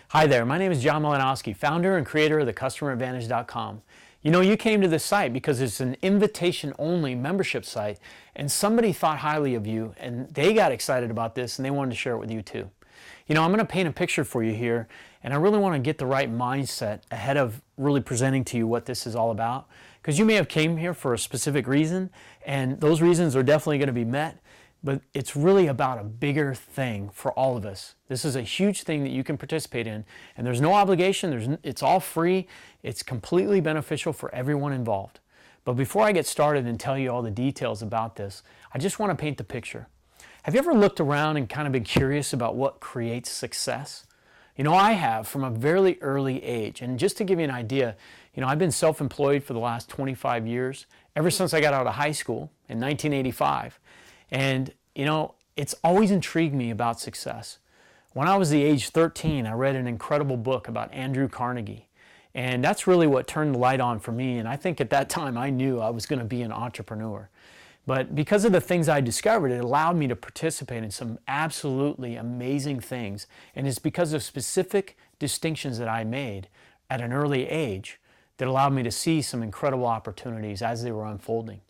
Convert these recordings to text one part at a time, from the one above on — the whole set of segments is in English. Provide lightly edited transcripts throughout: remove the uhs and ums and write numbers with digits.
Hi there, my name is John Milanoski, founder and creator of thecustomeradvantage.com. You know, you came to this site because it's an invitation-only membership site, and somebody thought highly of you, and they got excited about this, and they wanted to share it with you too. You know, I'm going to paint a picture for you here, and I really want to get the right mindset ahead of really presenting to you what this is all about, because you may have came here for a specific reason, and those reasons are definitely going to be met, but it's really about a bigger thing for all of us. This is a huge thing that you can participate in, and there's no obligation, it's all free, it's completely beneficial for everyone involved. But before I get started and tell you all the details about this, I just want to paint the picture. Have you ever looked around and kind of been curious about what creates success? You know, I have from a very early age, and just to give you an idea, you know, I've been self-employed for the last 25 years, ever since I got out of high school in 1985. And, you know, it's always intrigued me about success. When I was the age 13, I read an incredible book about Andrew Carnegie. And that's really what turned the light on for me. And I think at that time I knew I was going to be an entrepreneur. But because of the things I discovered, it allowed me to participate in some absolutely amazing things. And it's because of specific distinctions that I made at an early age that allowed me to see some incredible opportunities as they were unfolding.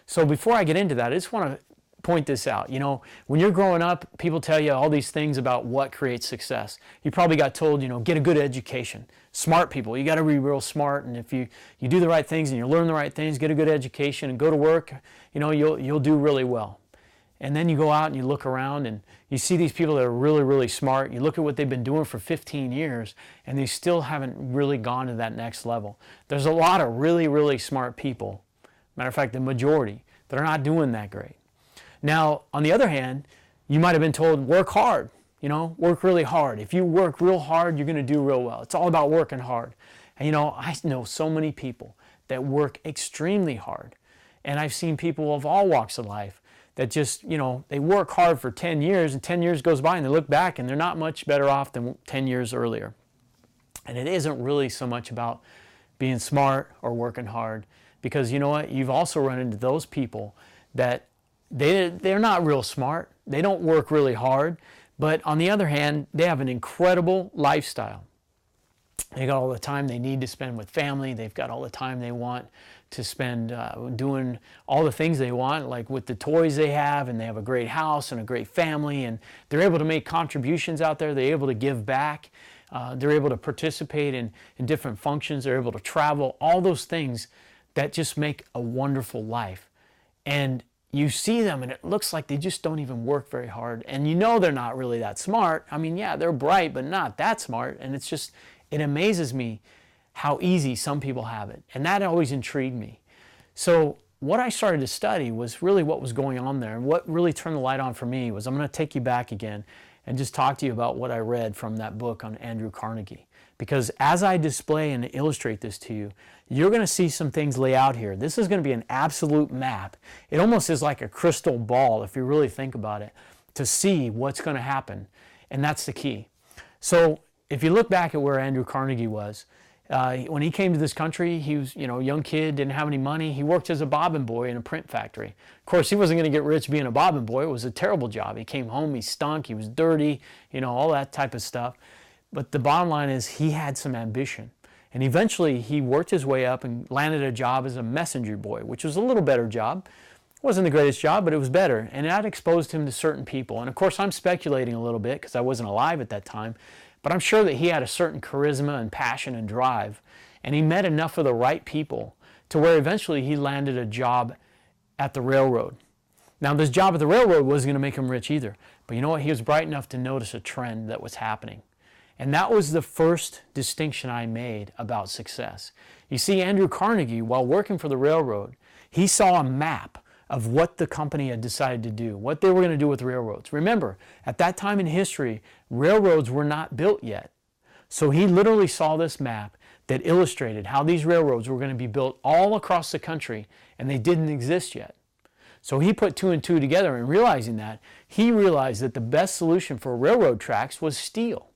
So before I get into that, I just want to point this out. You know, when you're growing up, people tell you all these things about what creates success. You probably got told, you know, get a good education. Smart people, you got to be real smart, and if you do the right things and you learn the right things, get a good education and go to work, you know, you'll do really well. And then you go out and you look around and you see these people that are really, really smart. You look at what they've been doing for 15 years and they still haven't really gone to that next level. There's a lot of really, really smart people, matter of fact, the majority, that are not doing that great. Now, on the other hand, you might have been told, work hard, you know, work really hard. If you work real hard, you're going to do real well. It's all about working hard. And, you know, I know so many people that work extremely hard. And I've seen people of all walks of life that just, you know, they work hard for 10 years and 10 years goes by and they look back and they're not much better off than 10 years earlier. And it isn't really so much about being smart or working hard, because you know what? You've also run into those people that they're not real smart, they don't work really hard, but on the other hand, they have an incredible lifestyle. They got all the time they need to spend with family, they've got all the time they want to spend doing all the things they want, like with the toys they have, and they have a great house and a great family, and they're able to make contributions out there, they're able to give back, they're able to participate in different functions, they're able to travel, all those things that just make a wonderful life. And you see them and it looks like they just don't even work very hard. And you know they're not really that smart. I mean, yeah, they're bright, but not that smart. And it's just, it amazes me how easy some people have it. And that always intrigued me. So what I started to study was really what was going on there. And what really turned the light on for me was, I'm going to take you back again and just talk to you about what I read from that book on Andrew Carnegie. Because as I display and illustrate this to you, you're going to see some things lay out here. This is going to be an absolute map. It almost is like a crystal ball, if you really think about it, to see what's going to happen. And that's the key. So if you look back at where Andrew Carnegie was, when he came to this country, he was, you know, a young kid, didn't have any money. He worked as a bobbin boy in a print factory. Of course, he wasn't going to get rich being a bobbin boy. It was a terrible job. He came home, he stunk, he was dirty, you know, all that type of stuff. But the bottom line is he had some ambition. And eventually he worked his way up and landed a job as a messenger boy, which was a little better job. It wasn't the greatest job, but it was better. And that exposed him to certain people. And of course, I'm speculating a little bit because I wasn't alive at that time. But I'm sure that he had a certain charisma and passion and drive. And he met enough of the right people to where eventually he landed a job at the railroad. Now, this job at the railroad wasn't going to make him rich either. But you know what? He was bright enough to notice a trend that was happening. And that was the first distinction I made about success. You see, Andrew Carnegie, while working for the railroad, he saw a map of what the company had decided to do, what they were going to do with railroads. Remember, at that time in history, railroads were not built yet. So he literally saw this map that illustrated how these railroads were going to be built all across the country, and they didn't exist yet. So he put two and two together, and realizing that, he realized that the best solution for railroad tracks was steel.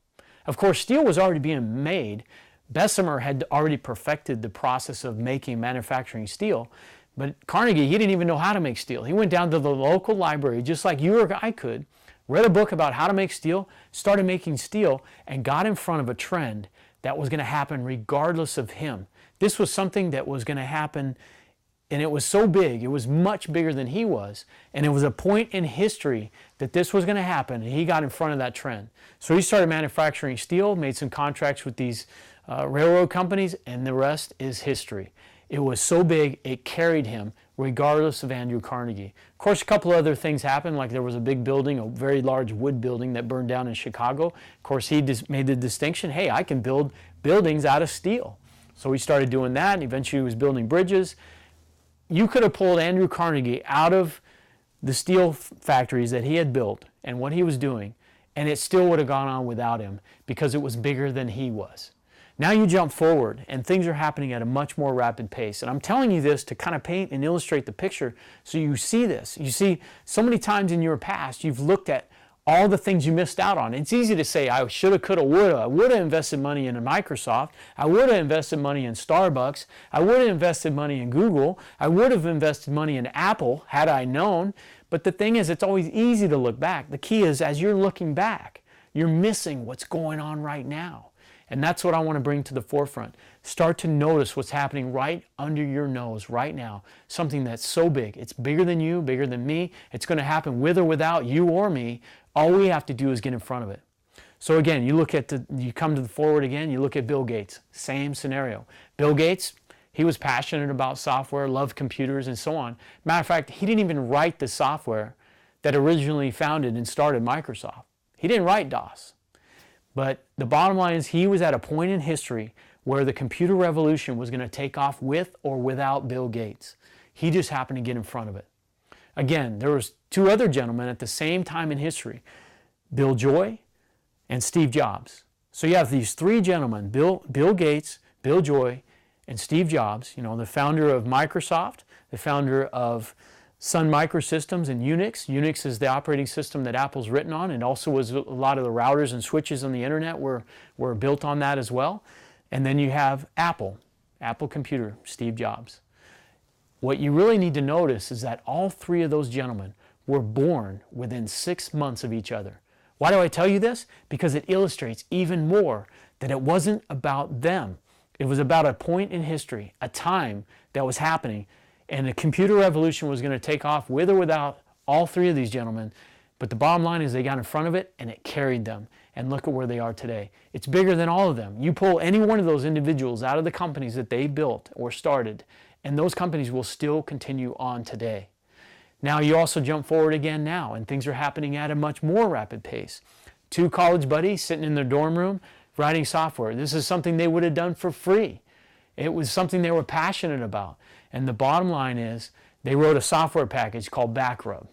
Of course, steel was already being made. Bessemer had already perfected the process of manufacturing steel. But Carnegie, he didn't even know how to make steel. He went down to the local library, just like you or I could, read a book about how to make steel, started making steel, and got in front of a trend that was going to happen regardless of him. This was something that was going to happen, and it was so big, it was much bigger than he was, and it was a point in history that this was going to happen, and he got in front of that trend. So he started manufacturing steel, made some contracts with these railroad companies, and the rest is history. It was so big, it carried him regardless of Andrew Carnegie. Of course, a couple of other things happened, like there was a big building, a very large wood building that burned down in Chicago. Of course, he just made the distinction, hey, I can build buildings out of steel. So he started doing that, and eventually he was building bridges. You could have pulled Andrew Carnegie out of the steel factories that he had built and what he was doing, and it still would have gone on without him because it was bigger than he was. Now you jump forward and things are happening at a much more rapid pace. And I'm telling you this to kind of paint and illustrate the picture so you see this. You see, so many times in your past you've looked at all the things you missed out on. It's easy to say, I shoulda, coulda, woulda. I would have invested money in Microsoft. I would have invested money in Starbucks. I would have invested money in Google. I would have invested money in Apple had I known. But the thing is, it's always easy to look back. The key is, as you're looking back, you're missing what's going on right now. And that's what I want to bring to the forefront. Start to notice what's happening right under your nose right now. Something that's so big. It's bigger than you, bigger than me. It's going to happen with or without you or me. All we have to do is get in front of it. So again, you come to the forward again, you look at Bill Gates. Same scenario. Bill Gates, he was passionate about software, loved computers, and so on. Matter of fact, he didn't even write the software that originally founded and started Microsoft. He didn't write DOS. But the bottom line is he was at a point in history where the computer revolution was going to take off with or without Bill Gates. He just happened to get in front of it. Again, there was two other gentlemen at the same time in history, Bill Joy and Steve Jobs. So you have these three gentlemen, Bill Gates, Bill Joy, and Steve Jobs, the founder of Microsoft, the founder of Sun Microsystems and Unix. Unix is the operating system that Apple's written on, and also was a lot of the routers and switches on the internet were built on that as well. And then you have Apple Computer, Steve Jobs. What you really need to notice is that all three of those gentlemen were born within 6 months of each other. Why do I tell you this? Because it illustrates even more that it wasn't about them. It was about a point in history, a time that was happening. And the computer revolution was going to take off with or without all three of these gentlemen. But the bottom line is they got in front of it and it carried them. And look at where they are today. It's bigger than all of them. You pull any one of those individuals out of the companies that they built or started, and those companies will still continue on today. Now you also jump forward again now, and things are happening at a much more rapid pace. Two college buddies sitting in their dorm room writing software. This is something they would have done for free. It was something they were passionate about. And the bottom line is they wrote a software package called Backrub.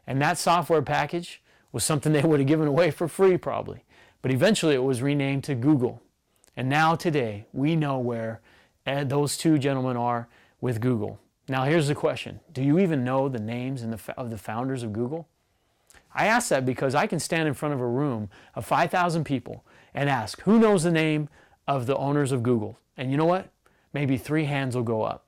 And that software package was something they would have given away for free probably. But eventually it was renamed to Google. And now today we know where those two gentlemen are with Google. Now here's the question. Do you even know the names of the founders of Google? I ask that because I can stand in front of a room of 5,000 people and ask, who knows the name of the owners of Google? And you know what? Maybe 3 hands will go up.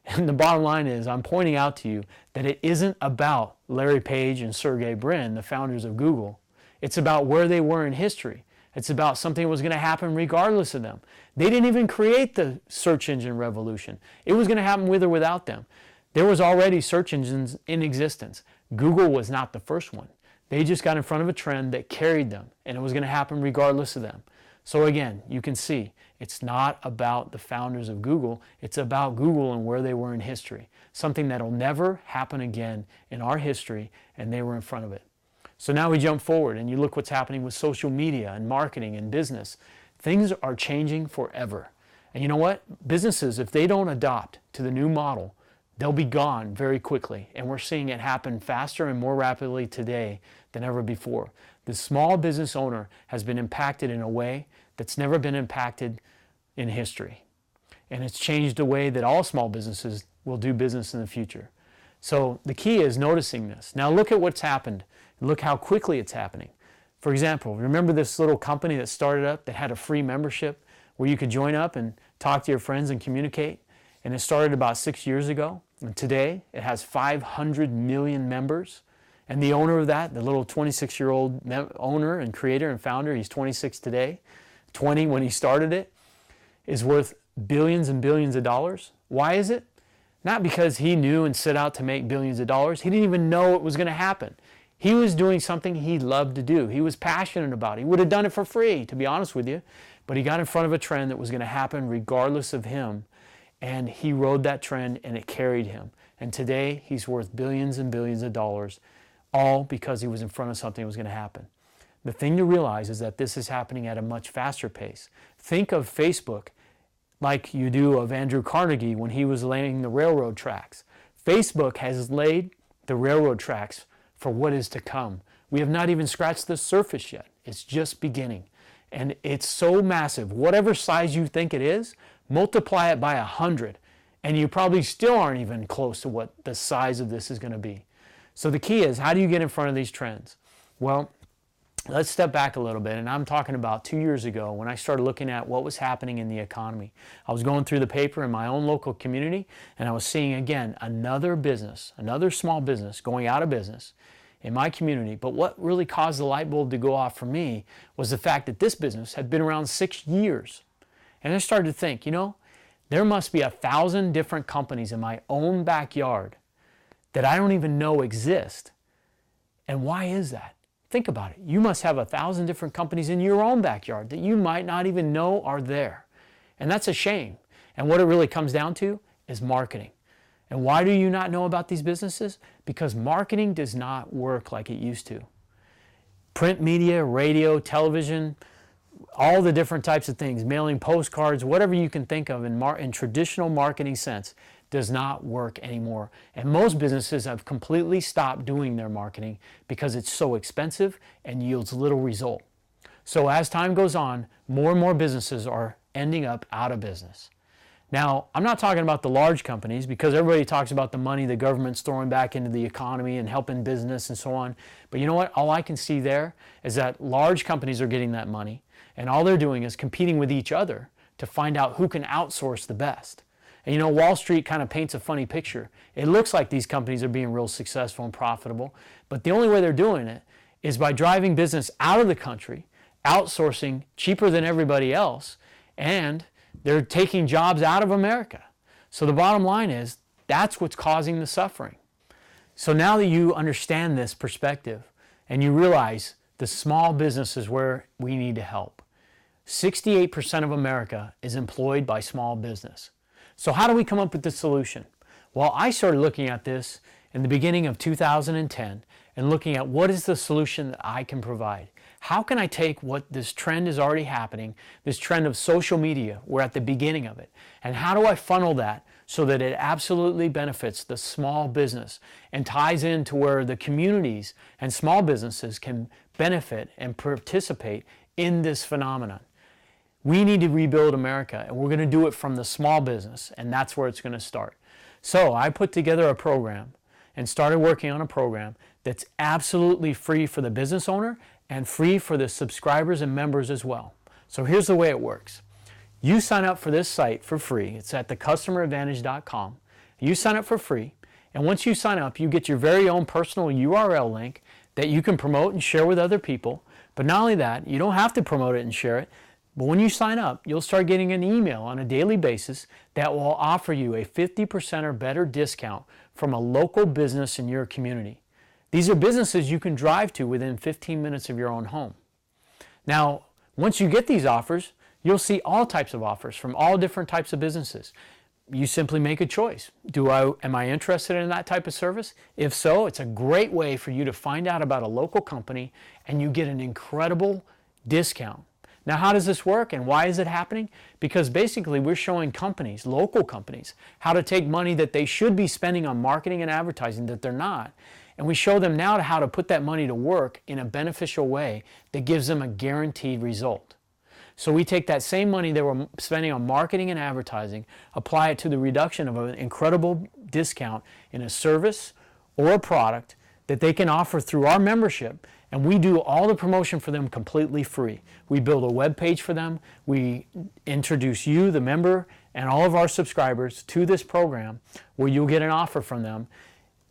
And the bottom line is, I'm pointing out to you that it isn't about Larry Page and Sergey Brin, the founders of Google. It's about where they were in history. It's about something that was going to happen regardless of them. They didn't even create the search engine revolution. It was going to happen with or without them. There was already search engines in existence. Google was not the first one. They just got in front of a trend that carried them, and it was going to happen regardless of them. So again, you can see, it's not about the founders of Google, it's about Google and where they were in history. Something that'll never happen again in our history, and they were in front of it. So now we jump forward and you look what's happening with social media and marketing and business. Things are changing forever. And you know what? Businesses, if they don't adopt to the new model, they'll be gone very quickly. And we're seeing it happen faster and more rapidly today than ever before. The small business owner has been impacted in a way that's never been impacted in history. And it's changed the way that all small businesses will do business in the future. So the key is noticing this. Now look at what's happened. Look how quickly it's happening. For example, remember this little company that started up that had a free membership where you could join up and talk to your friends and communicate? And it started about 6 years ago. And today it has 500 million members. And the owner of that, the little 26-year-old owner and creator and founder, he's 26 today, 20 when he started it, is worth billions and billions of dollars. Why is it? Not because he knew and set out to make billions of dollars. He didn't even know it was going to happen. He was doing something he loved to do. He was passionate about it. He would have done it for free, to be honest with you. But he got in front of a trend that was going to happen regardless of him. And he rode that trend and it carried him. And today he's worth billions and billions of dollars, all because he was in front of something that was going to happen. The thing to realize is that this is happening at a much faster pace. Think of Facebook like you do of Andrew Carnegie when he was laying the railroad tracks. Facebook has laid the railroad tracks for what is to come. We have not even scratched the surface yet. It's just beginning. And it's so massive. Whatever size you think it is, multiply it by 100, and you probably still aren't even close to what the size of this is going to be. So the key is, how do you get in front of these trends? Well, let's step back a little bit, and I'm talking about 2 years ago when I started looking at what was happening in the economy. I was going through the paper in my own local community, and I was seeing, again, another business, another small business going out of business in my community. But what really caused the light bulb to go off for me was the fact that this business had been around 6 years. And I started to think, there must be 1,000 different companies in my own backyard that I don't even know exist. And why is that? Think about it. You must have 1,000 different companies in your own backyard that you might not even know are there. And that's a shame. And what it really comes down to is marketing. And why do you not know about these businesses? Because marketing does not work like it used to. Print media, radio, television, all the different types of things, mailing postcards, whatever you can think of in traditional marketing sense, does not work anymore. And most businesses have completely stopped doing their marketing because it's so expensive and yields little result. So as time goes on, more and more businesses are ending up out of business. Now, I'm not talking about the large companies because everybody talks about the money the government's throwing back into the economy and helping business and so on. But you know what? All I can see there is that large companies are getting that money, and all they're doing is competing with each other to find out who can outsource the best. And Wall Street kind of paints a funny picture. It looks like these companies are being real successful and profitable, but the only way they're doing it is by driving business out of the country, outsourcing cheaper than everybody else, and they're taking jobs out of America. So the bottom line is, that's what's causing the suffering. So now that you understand this perspective and you realize the small business is where we need to help. 68% of America is employed by small business. So how do we come up with the solution? Well, I started looking at this in the beginning of 2010 and looking at what is the solution that I can provide. How can I take what this trend is already happening, this trend of social media, we're at the beginning of it, and how do I funnel that so that it absolutely benefits the small business and ties into where the communities and small businesses can benefit and participate in this phenomenon. We need to rebuild America, and we're going to do it from the small business, and that's where it's going to start. So I put together a program and started working on a program that's absolutely free for the business owner and free for the subscribers and members as well. So here's the way it works. You sign up for this site for free. It's at thecustomeradvantage.com. You sign up for free, and once you sign up, you get your very own personal URL link that you can promote and share with other people. But not only that, you don't have to promote it and share it, but when you sign up, you'll start getting an email on a daily basis that will offer you a 50% or better discount from a local business in your community. These are businesses you can drive to within 15 minutes of your own home. Now, once you get these offers, you'll see all types of offers from all different types of businesses. You simply make a choice. Am I interested in that type of service? If so, it's a great way for you to find out about a local company and you get an incredible discount. Now, how does this work and why is it happening? Because basically we're showing companies, local companies, how to take money that they should be spending on marketing and advertising that they're not. And we show them now how to put that money to work in a beneficial way that gives them a guaranteed result. So we take that same money they were spending on marketing and advertising, apply it to the reduction of an incredible discount in a service or a product that they can offer through our membership, and we do all the promotion for them completely free. We build a web page for them, we introduce you, the member, and all of our subscribers to this program where you'll get an offer from them,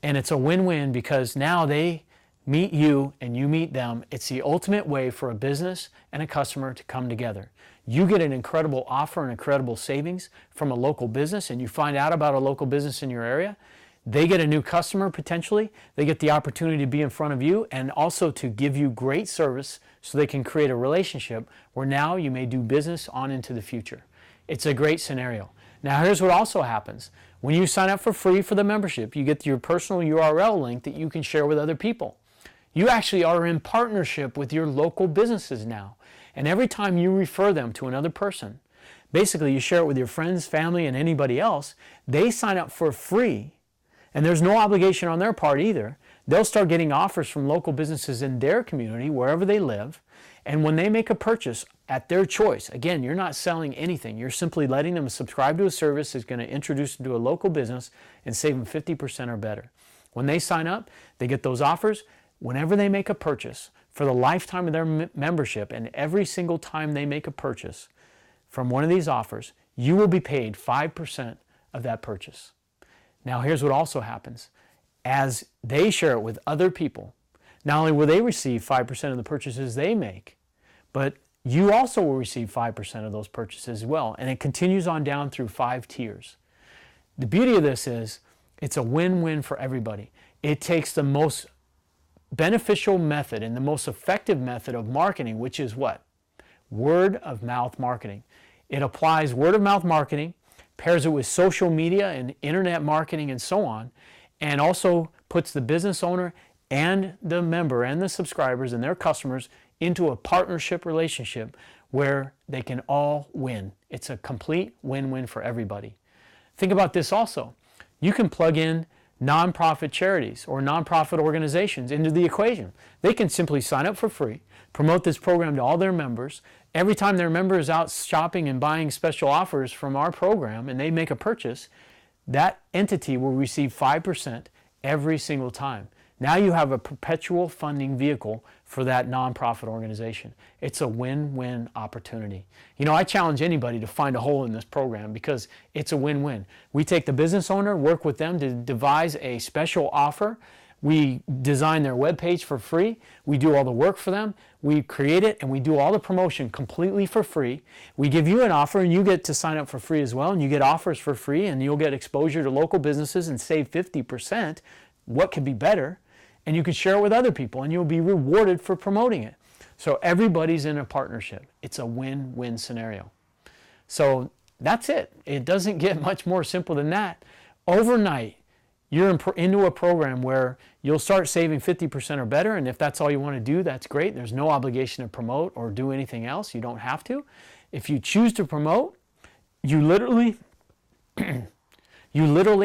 and it's a win-win because now they meet you and you meet them. It's the ultimate way for a business and a customer to come together. You get an incredible offer and incredible savings from a local business, and you find out about a local business in your area. They get a new customer potentially. They get the opportunity to be in front of you and also to give you great service so they can create a relationship where now you may do business on into the future. It's a great scenario. Now here's what also happens. When you sign up for free for the membership, you get your personal URL link that you can share with other people. You actually are in partnership with your local businesses now. And every time you refer them to another person, basically you share it with your friends, family, and anybody else, they sign up for free. And there's no obligation on their part either. They'll start getting offers from local businesses in their community, wherever they live. And when they make a purchase at their choice, again, you're not selling anything. You're simply letting them subscribe to a service that's going to introduce them to a local business and save them 50% or better. When they sign up, they get those offers. Whenever they make a purchase, for the lifetime of their membership, and every single time they make a purchase from one of these offers, you will be paid 5% of that purchase. Now here's what also happens. As they share it with other people, not only will they receive 5% of the purchases they make, but you also will receive 5% of those purchases as well. And it continues on down through 5 tiers. The beauty of this is it's a win-win for everybody. It takes the most beneficial method and the most effective method of marketing, which is what? Word of mouth marketing. It applies word of mouth marketing, pairs it with social media and internet marketing and so on, and also puts the business owner and the member and the subscribers and their customers into a partnership relationship where they can all win. It's a complete win-win for everybody. Think about this also. You can plug in nonprofit charities or nonprofit organizations into the equation. They can simply sign up for free, promote this program to all their members. Every time their member is out shopping and buying special offers from our program and they make a purchase, that entity will receive 5% every single time. Now you have a perpetual funding vehicle for that nonprofit organization. It's a win-win opportunity. You know, I challenge anybody to find a hole in this program because it's a win-win. We take the business owner, work with them to devise a special offer. We design their webpage for free. We do all the work for them. We create it and we do all the promotion completely for free. We give you an offer and you get to sign up for free as well, and you get offers for free and you'll get exposure to local businesses and save 50%. What could be better? And you can share it with other people and you'll be rewarded for promoting it. So everybody's in a partnership. It's a win-win scenario. So that's it. It doesn't get much more simple than that. Overnight, you're into a program where you'll start saving 50% or better, and if that's all you want to do, that's great. There's no obligation to promote or do anything else. You don't have to. If you choose to promote, you literally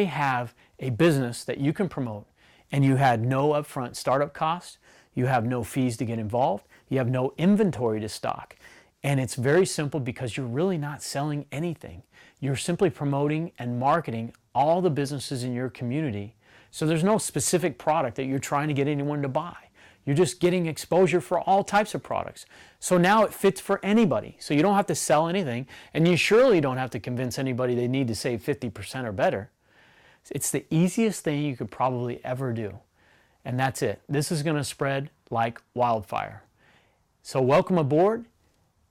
have a business that you can promote, and you had no upfront startup costs. You have no fees to get involved. You have no inventory to stock. And it's very simple because you're really not selling anything. You're simply promoting and marketing all the businesses in your community. So there's no specific product that you're trying to get anyone to buy. You're just getting exposure for all types of products. So now it fits for anybody. So you don't have to sell anything, and you surely don't have to convince anybody they need to save 50% or better. It's the easiest thing you could probably ever do. And that's it. This is going to spread like wildfire. So welcome aboard,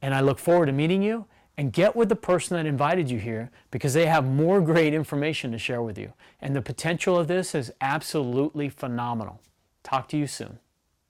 and I look forward to meeting you. And get with the person that invited you here because they have more great information to share with you. And the potential of this is absolutely phenomenal. Talk to you soon.